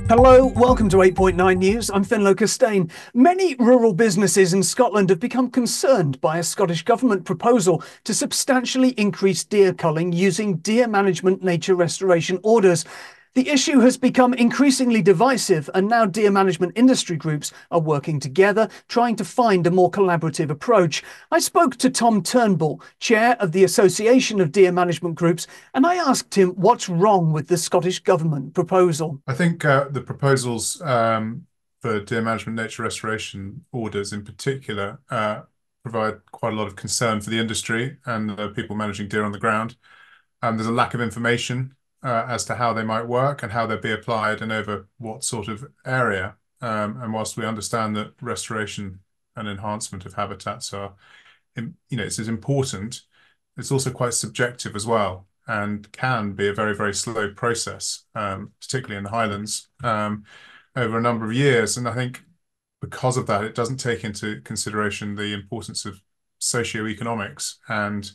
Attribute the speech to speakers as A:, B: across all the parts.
A: Hello, welcome to 8.9 News. I'm Finlo Costain. Many rural businesses in Scotland have become concerned by a Scottish Government proposal to substantially increase deer culling using deer management nature restoration orders. The issue has become increasingly divisive, and now deer management industry groups are working together, trying to find a more collaborative approach. I spoke to Tom Turnbull, chair of the Association of Deer Management Groups, and I asked him what's wrong with the Scottish Government proposal.
B: I think the proposals for deer management nature restoration orders in particular provide quite a lot of concern for the industry and the people managing deer on the ground. There's a lack of information as to how they might work and how they'll be applied and over what sort of area. And whilst we understand that restoration and enhancement of habitats are, it's as important, it's also quite subjective as well and can be a very, very slow process, particularly in the Highlands, over a number of years. And I think because of that, it doesn't take into consideration the importance of socioeconomics and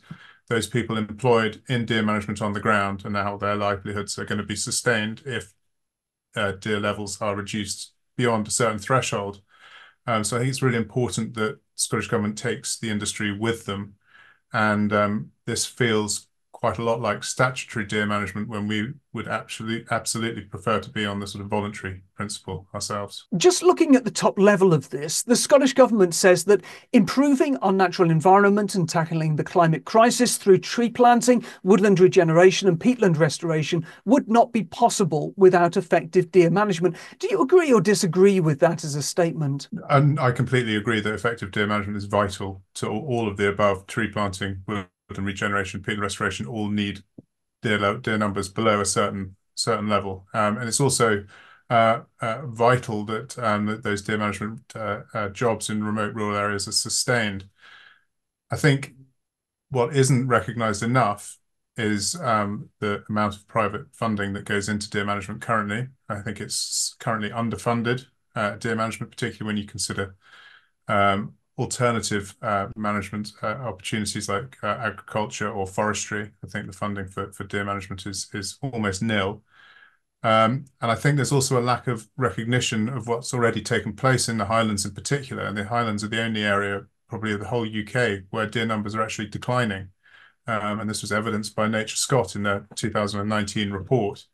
B: those people employed in deer management on the ground and how their livelihoods are going to be sustained if deer levels are reduced beyond a certain threshold. So I think it's really important that Scottish Government takes the industry with them. And this feels quite a lot like statutory deer management when we would absolutely prefer to be on the sort of voluntary principle ourselves.
A: Just looking at the top level of this, the Scottish Government says that improving our natural environment and tackling the climate crisis through tree planting, woodland regeneration and peatland restoration would not be possible without effective deer management. Do you agree or disagree with that as a statement?
B: And I completely agree that effective deer management is vital to all of the above. Tree planting, woodland regeneration, peatland restoration all need deer numbers below a certain level. And it's also vital that those deer management jobs in remote rural areas are sustained. I think what isn't recognised enough is the amount of private funding that goes into deer management currently. I think it's currently underfunded, deer management, particularly when you consider alternative management opportunities like agriculture or forestry. I think the funding for deer management is almost nil. And I think there's also a lack of recognition of what's already taken place in the Highlands in particular. And the Highlands are the only area, probably of the whole UK, where deer numbers are actually declining. And this was evidenced by Nature Scott in their 2019 report.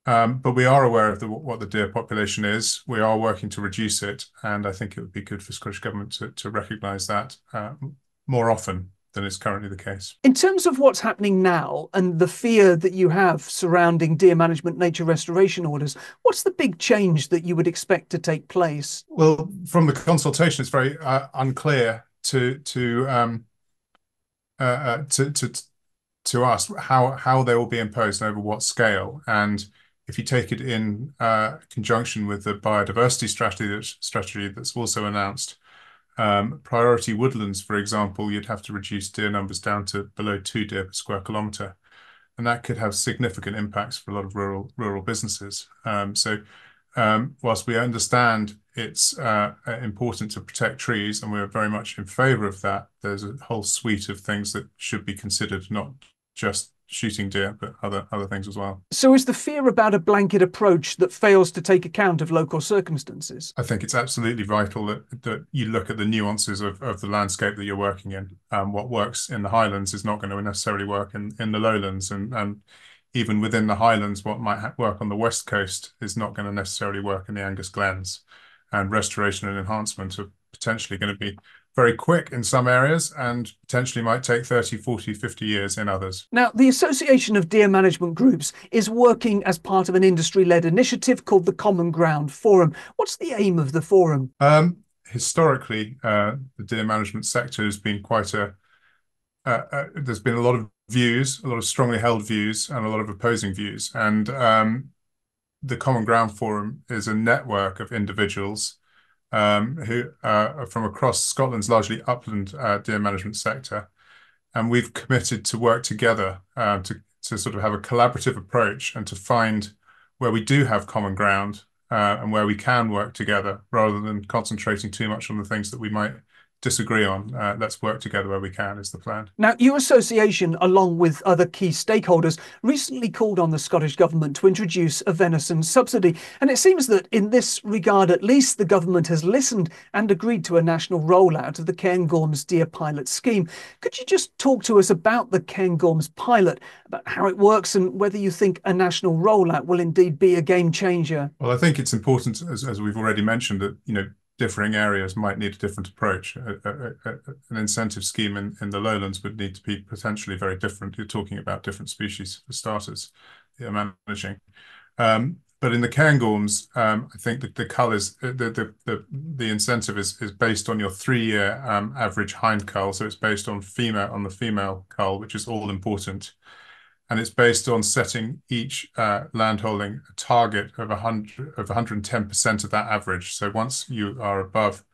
B: But we are aware of what the deer population is. We are working to reduce it. And I think it would be good for Scottish Government to recognise that more often than is currently the case.
A: In terms of what's happening now and the fear that you have surrounding deer management nature restoration orders, what's the big change that you would expect to take place?
B: Well, from the consultation, it's very unclear to us how they will be imposed and over what scale. And if you take it in conjunction with the biodiversity strategy that's also announced, priority woodlands, for example, you'd have to reduce deer numbers down to below 2 deer per square kilometre. And that could have significant impacts for a lot of rural businesses. Whilst we understand it's important to protect trees, and we're very much in favour of that, there's a whole suite of things that should be considered, not just shooting deer, but other things as well.
A: So is the fear about a blanket approach that fails to take account of local circumstances?
B: I think it's absolutely vital that you look at the nuances of the landscape that you're working in. What works in the Highlands is not going to necessarily work in the lowlands, and even within the Highlands, what might work on the west coast is not going to necessarily work in the Angus Glens. And restoration and enhancement are potentially going to be very quick in some areas and potentially might take 30, 40, 50 years in others.
A: Now, the Association of Deer Management Groups is working as part of an industry-led initiative called the Common Ground Forum. What's the aim of the forum?
B: Historically, the deer management sector has been there's been a lot of views, a lot of strongly held views and a lot of opposing views. And the Common Ground Forum is a network of individuals who are from across Scotland's largely upland deer management sector. And we've committed to work together to sort of have a collaborative approach and to find where we do have common ground and where we can work together rather than concentrating too much on the things that we might disagree on. Let's work together where we can is the plan.
A: Now, your association, along with other key stakeholders, recently called on the Scottish Government to introduce a venison subsidy. And it seems that in this regard, at least, the government has listened and agreed to a national rollout of the Kangors deer pilot scheme. Could you just talk to us about the Kangors pilot, about how it works and whether you think a national rollout will indeed be a game changer?
B: Well, I think it's important, as we've already mentioned, that differing areas might need a different approach. An incentive scheme in the lowlands would need to be potentially very different. You're talking about different species for starters you're managing. But in the Cairngorms, I think that the cull is the incentive is based on your 3-year average hind cull. So it's based on the female cull, which is all important. And it's based on setting each landholding a target of 110% of that average. So once you are above,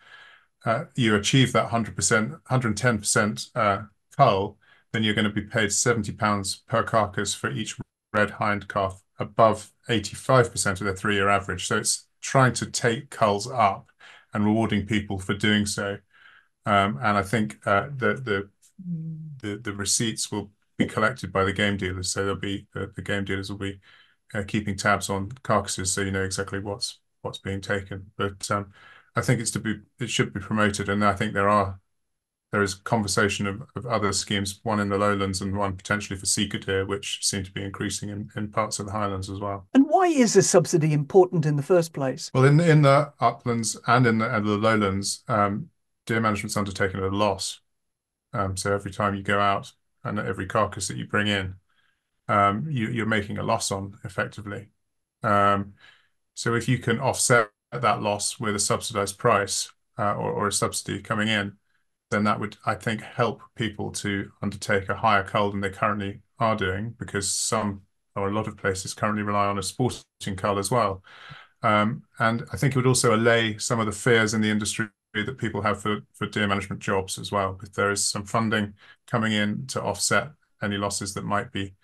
B: you achieve that 110% cull, then you're going to be paid £70 per carcass for each red hind calf above 85% of their 3-year average. So it's trying to take culls up and rewarding people for doing so. And I think the receipts will be collected by the game dealers. So there'll be the game dealers will be keeping tabs on carcasses, so you know exactly what's being taken. But I think it should be promoted, and I think there is conversation of other schemes, one in the lowlands and one potentially for seeker deer, which seem to be increasing in parts of the highlands as well.
A: And why is a subsidy important in the first place?
B: Well, in the uplands and in the lowlands, deer management's undertaken at a loss. So every time you go out and every carcass that you bring in, you're making a loss on effectively. So if you can offset that loss with a subsidized price or a subsidy coming in, then that would, I think, help people to undertake a higher cull than they currently are doing, because some or a lot of places currently rely on a sporting cull as well. And I think it would also allay some of the fears in the industry that people have for deer management jobs as well. If there is some funding coming in to offset any losses that might be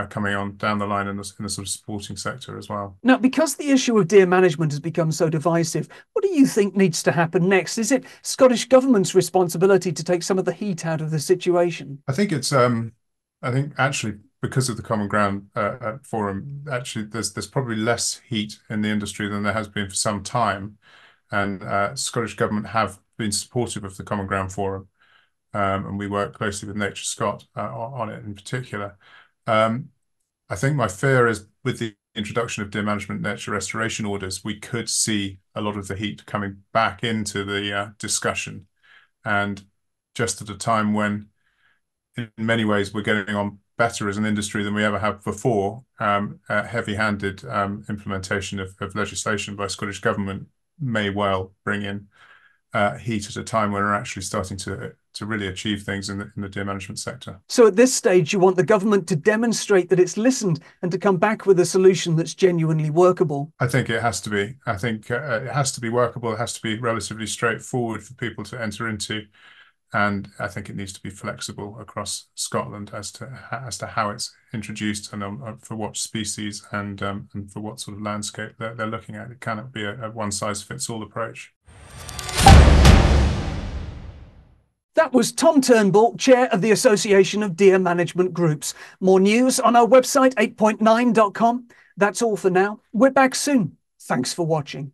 B: coming on down the line in the sort of sporting sector as well.
A: Now, because the issue of deer management has become so divisive, what do you think needs to happen next? Is it Scottish Government's responsibility to take some of the heat out of the situation?
B: I think it's I think actually, because of the Common Ground Forum, actually there's probably less heat in the industry than there has been for some time. And Scottish Government have been supportive of the Common Ground Forum, and we work closely with Nature Scot on it in particular. I think my fear is with the introduction of deer management nature restoration orders, we could see a lot of the heat coming back into the discussion, and just at a time when, in many ways, we're getting on better as an industry than we ever have before. Heavy-handed implementation of legislation by Scottish Government may well bring in heat at a time when we're actually starting to really achieve things in the deer management sector.
A: So at this stage, you want the government to demonstrate that it's listened and to come back with a solution that's genuinely workable?
B: I think it has to be. I think it has to be workable. It has to be relatively straightforward for people to enter into. And I think it needs to be flexible across Scotland as to how it's introduced and for what species and for what sort of landscape they're looking at. It cannot be a one-size-fits-all approach.
A: That was Tom Turnbull, Chair of the Association of Deer Management Groups. More news on our website, 8.9.com. That's all for now. We're back soon. Thanks for watching.